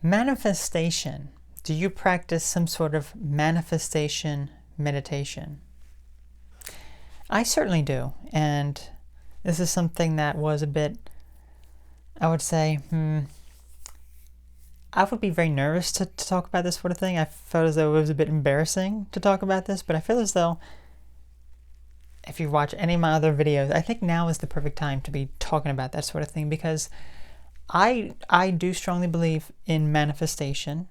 Manifestation. Do you practice some sort of manifestation meditation? I certainly do, and this is something that was a bit, I would say, I would be very nervous to talk about this sort of thing. I felt as though it was a bit embarrassing to talk about this, but I feel as though if you watch any of my other videos, I think now is the perfect time to be talking about that sort of thing, because I do strongly believe in manifestation,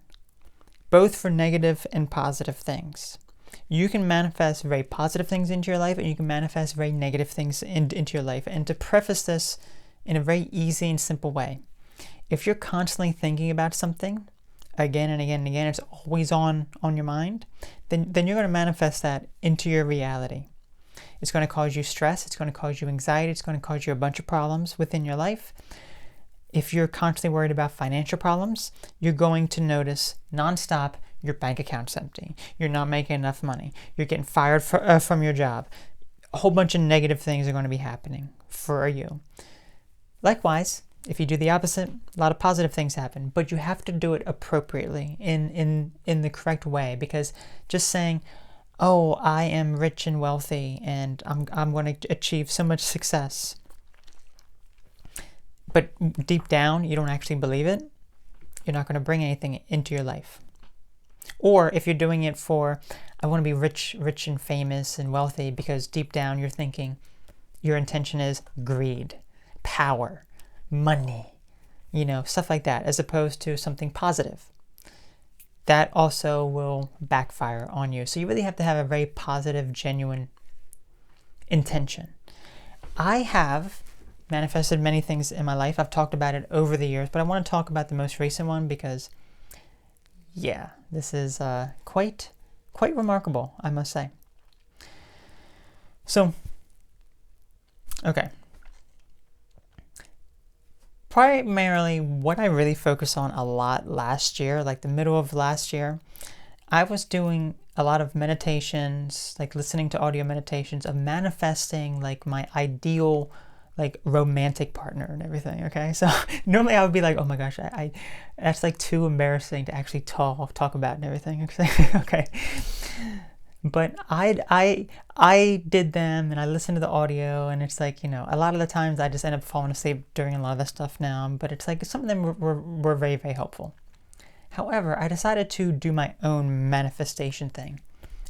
both for negative and positive things. You can manifest very positive things into your life, and you can manifest very negative things into your life. And to preface this in a very easy and simple way, if you're constantly thinking about something again and again and again, it's always on your mind, then you're going to manifest that into your reality. It's going to cause you stress, it's going to cause you anxiety, it's going to cause you a bunch of problems within your life. If you're constantly worried about financial problems, you're going to notice nonstop your bank account's empty. You're not making enough money. You're getting fired from your job. A whole bunch of negative things are going to be happening for you. Likewise, if you do the opposite, a lot of positive things happen, but you have to do it appropriately in the correct way, because just saying, oh, I am rich and wealthy and I'm going to achieve so much success, but deep down you don't actually believe it, you're not going to bring anything into your life. Or if you're doing it for, I want to be rich and famous and wealthy, because deep down you're thinking, your intention is greed, power, money, stuff like that, as opposed to something positive, that also will backfire on you. So you really have to have a very positive, genuine intention. I have manifested many things in my life. I've talked about it over the years, but I want to talk about the most recent one because, yeah, this is quite remarkable, I must say. So, okay. Primarily, what I really focused on a lot last year, like the middle of last year, I was doing a lot of meditations, like listening to audio meditations of manifesting like my ideal like romantic partner and everything. Okay, so normally I would be like, oh my gosh, I that's like too embarrassing to actually talk about and everything. Okay. But I did them and I listened to the audio, and it's like, a lot of the times I just end up falling asleep during a lot of the stuff now, but it's like some of them were very, very helpful. However, I decided to do my own manifestation thing.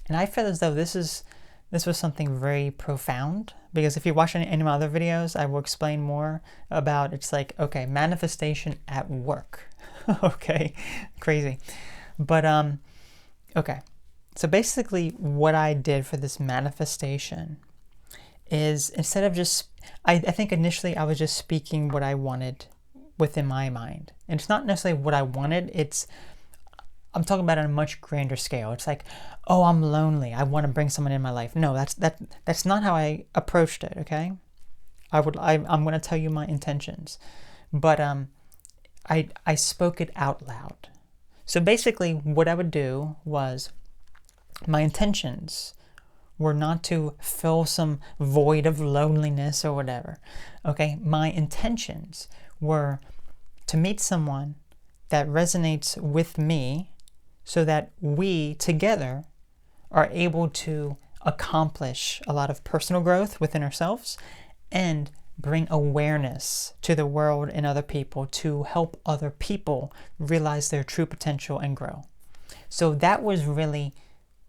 And I feel as though this was something very profound, because if you watch any of my other videos, I will explain more about, it's like, okay, manifestation at work. Okay, crazy. But, okay. So basically what I did for this manifestation is, instead of just, I think initially I was just speaking what I wanted within my mind. And it's not necessarily what I wanted, I'm talking about it on a much grander scale. It's like, oh, I'm lonely, I want to bring someone in my life. No, that's not how I approached it, okay? I'm going to tell you my intentions. But I spoke it out loud. So basically what I would do was, my intentions were not to fill some void of loneliness or whatever. Okay, my intentions were to meet someone that resonates with me, so that we together are able to accomplish a lot of personal growth within ourselves and bring awareness to the world and other people, to help other people realize their true potential and grow. So that was really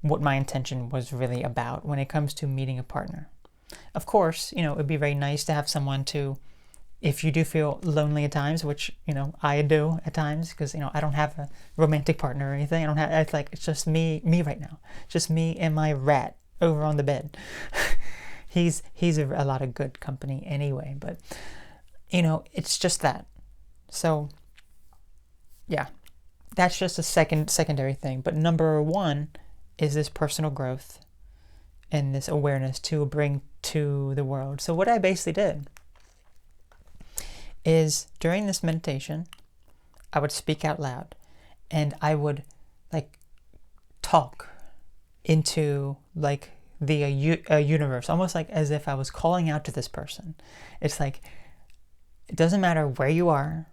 what my intention was really about when it comes to meeting a partner. Of course, it would be very nice to have someone to, if you do feel lonely at times, which, I do at times, because, I don't have a romantic partner or anything. It's just me right now. Just me and my rat over on the bed. He's a lot of good company anyway, but, it's just that. So, yeah, that's just a secondary thing. But number one is this personal growth and this awareness to bring to the world. So what I basically did is, during this meditation, I would speak out loud, and I would talk into the universe, almost like as if I was calling out to this person. It's like, it doesn't matter where you are,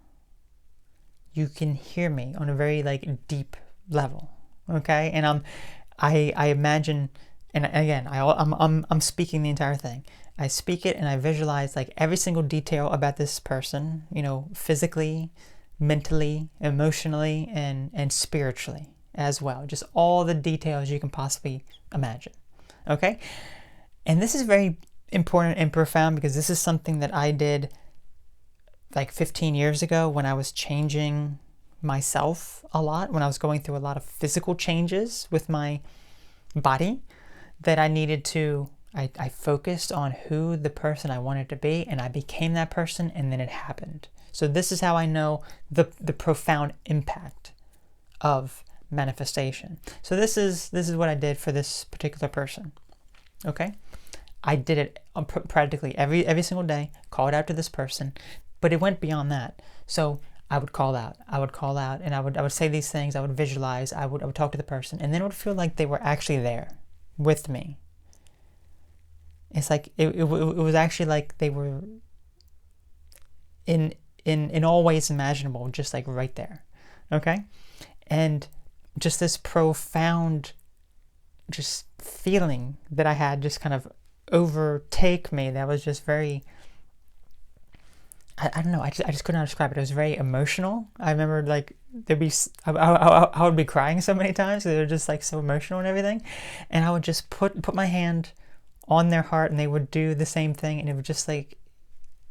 you can hear me on a very like deep level. Okay, and I imagine, and again, I'm speaking the entire thing. I speak it and I visualize like every single detail about this person, you know, physically, mentally, emotionally, and spiritually as well. Just all the details you can possibly imagine. Okay? And this is very important and profound because this is something that I did like 15 years ago when I was changing myself a lot, when I was going through a lot of physical changes with my body, that I needed to, I focused on who the person I wanted to be, and I became that person, and then it happened. So this is how I know the profound impact of manifestation. So this is what I did for this particular person. Okay? I did it practically every single day, called out to this person, but it went beyond that. So I would call out, and I would say these things, I would visualize, I would talk to the person, and then it would feel like they were actually there with me. It's like it was actually like they were in all ways imaginable, just like right there. Okay? And just this profound just feeling that I had just kind of overtake me that was just very, I don't know, I just couldn't describe it. It was very emotional. I remember like I would be crying so many times. They were just like so emotional and everything, and I would just put my hand on their heart and they would do the same thing, and it would just like,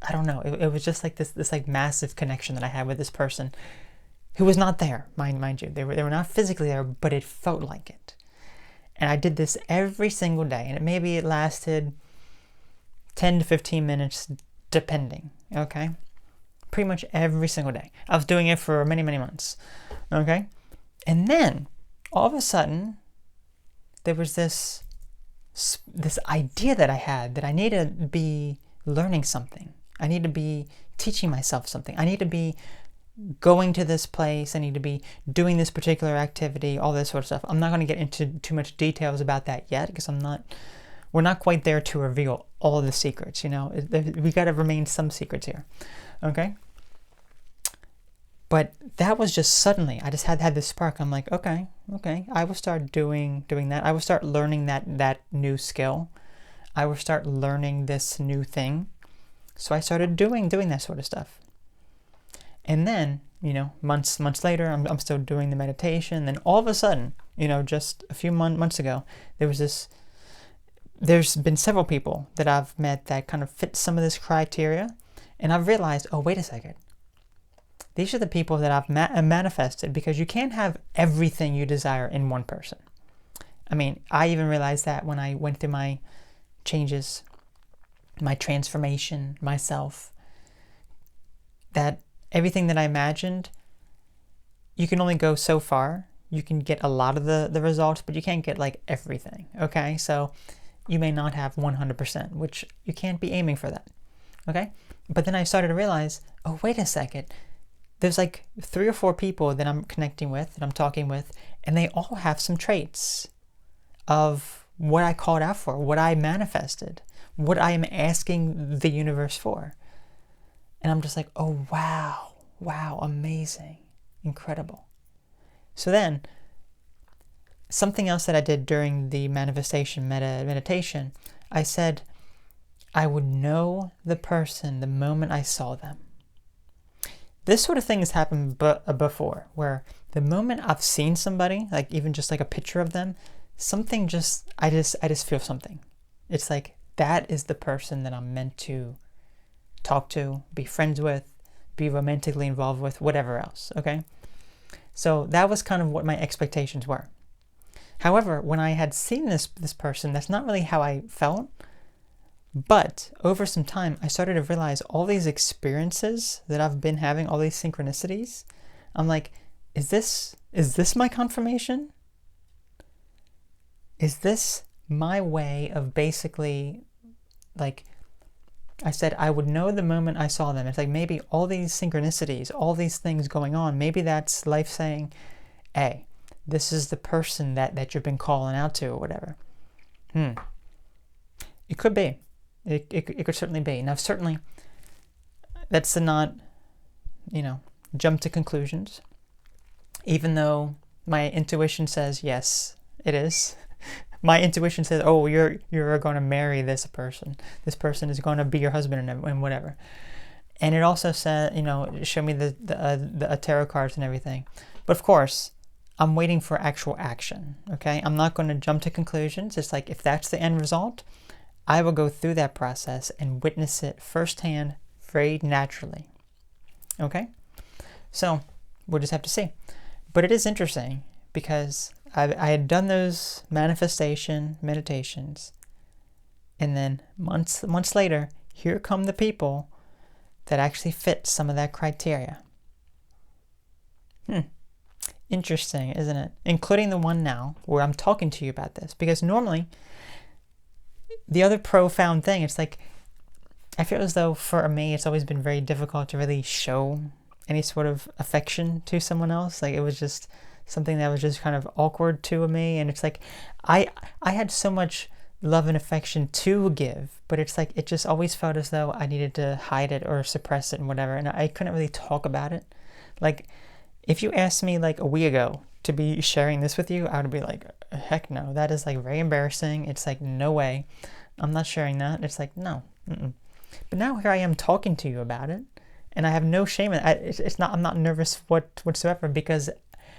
I don't know, it was just like this like massive connection that I had with this person who was not there, mind you. They were not physically there, but it felt like it. And I did this every single day, and maybe it lasted 10 to 15 minutes depending, okay? Pretty much every single day. I was doing it for many, many months, okay? And then, all of a sudden, there was this idea that I had that I need to be learning something. I need to be teaching myself something. I need to be going to this place. I need to be doing this particular activity, all this sort of stuff. I'm not going to get into too much details about that yet because we're not quite there to reveal all of the secrets, you know. We got to remain some secrets here, okay? But that was just suddenly, I just had this spark. I'm like, okay, I will start doing that. I will start learning that new skill. I will start learning this new thing. So I started doing that sort of stuff. And then, you know, months later, I'm still doing the meditation. Then all of a sudden, you know, just a few months ago, there's been several people that I've met that kind of fit some of this criteria. And I've realized, oh, wait a second. These are the people that I've manifested, because you can't have everything you desire in one person. I mean, I even realized that when I went through my changes, my transformation, myself, that everything that I imagined, you can only go so far. You can get a lot of the results, but you can't get like everything, okay? So you may not have 100%, which you can't be aiming for that, okay? But then I started to realize, oh, wait a second. There's like 3 or 4 people that I'm connecting with, that I'm talking with, and they all have some traits of what I called out for, what I manifested, what I am asking the universe for. And I'm just like, oh, wow, amazing, incredible. So then, something else that I did during the manifestation meditation, I said I would know the person the moment I saw them. This sort of thing has happened before, where the moment I've seen somebody, like even just like a picture of them, something just, I just feel something. It's like, that is the person that I'm meant to talk to, be friends with, be romantically involved with, whatever else, okay? So that was kind of what my expectations were. However, when I had seen this person, that's not really how I felt. But over some time, I started to realize all these experiences that I've been having, all these synchronicities. I'm like, is this my confirmation? Is this my way of basically, like, I said I would know the moment I saw them. It's like maybe all these synchronicities, all these things going on, maybe that's life saying, hey, this is the person that you've been calling out to or whatever. It could be. It could certainly be. Now, certainly, that's not, you know, jump to conclusions, even though my intuition says yes, it is. My intuition says, oh, you're going to marry this person. This person is going to be your husband and whatever. And it also said, show me the tarot cards and everything. But of course, I'm waiting for actual action. Okay, I'm not going to jump to conclusions. It's like if that's the end result, I will go through that process and witness it firsthand, very naturally. Okay, so we'll just have to see. But it is interesting because I had done those manifestation meditations, and then months later, here come the people that actually fit some of that criteria. Interesting, isn't it? Including the one now where I'm talking to you about this, because normally the other profound thing, it's like I feel as though for me it's always been very difficult to really show any sort of affection to someone else. Like it was just something that was just kind of awkward to me, and it's like I had so much love and affection to give, but it's like it just always felt as though I needed to hide it or suppress it and whatever, and I couldn't really talk about it. Like if you asked me like a week ago to be sharing this with you, I would be like, heck no, that is like very embarrassing. It's like, no way, I'm not sharing that. It's like, no. But now here I am talking to you about it, and I have no shame in it. I'm not nervous whatsoever, because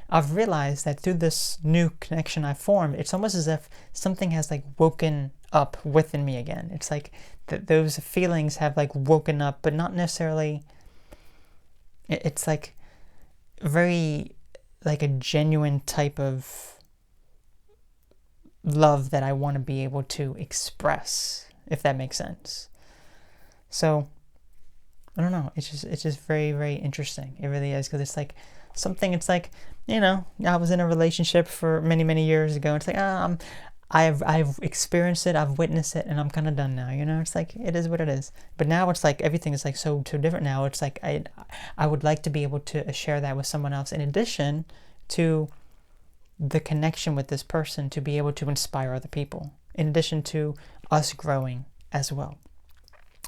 I've realized that through this new connection I formed, it's almost as if something has like woken up within me again. It's like those feelings have like woken up, but not necessarily. It's like very like a genuine type of love that I want to be able to express, if that makes sense. So I don't know, it's just very, very interesting. It really is, because it's like something, it's like, I was in a relationship for many years ago. It's like, I've experienced it, I've witnessed it, and I'm kind of done now. It's like, it is what it is. But now it's like everything is like so different now. It's like I would like to be able to share that with someone else, in addition to the connection with this person, to be able to inspire other people, in addition to us growing as well.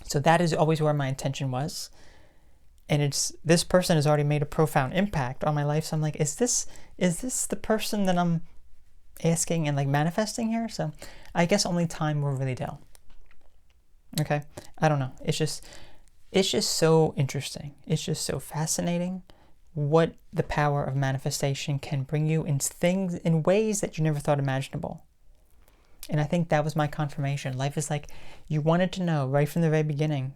So that is always where my intention was. And this person has already made a profound impact on my life. So I'm like, is this the person that I'm asking and like manifesting here? So I guess only time will really tell. Okay, I don't know. It's just so interesting. It's just so fascinating what the power of manifestation can bring you in ways that you never thought imaginable. And I think that was my confirmation. Life is like, you wanted to know right from the very beginning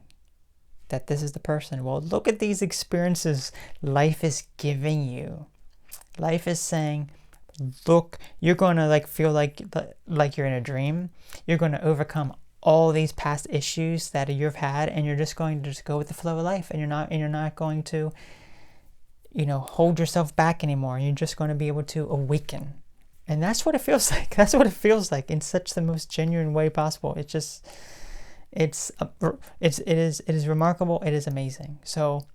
that this is the person. Well, look at these experiences life is giving you. Life is saying, look, you're going to like feel like you're in a dream. You're going to overcome all these past issues that you've had, and you're just going to just go with the flow of life, and you're not going to hold yourself back anymore. You're just going to be able to awaken. And that's what it feels like. That's what it feels like in such the most genuine way possible. It is remarkable. It is amazing. So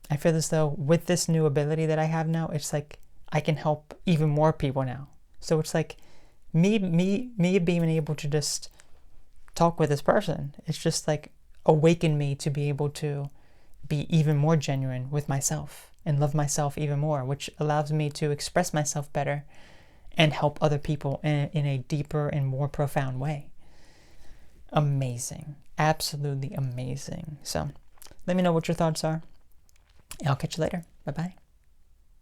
I feel as though with this new ability that I have now, it's like I can help even more people now. So it's like me being able to just talk with this person, it's just like awakened me to be able to be even more genuine with myself and love myself even more, which allows me to express myself better and help other people in a deeper and more profound way. Amazing. Absolutely amazing. So let me know what your thoughts are. I'll catch you later. Bye-bye.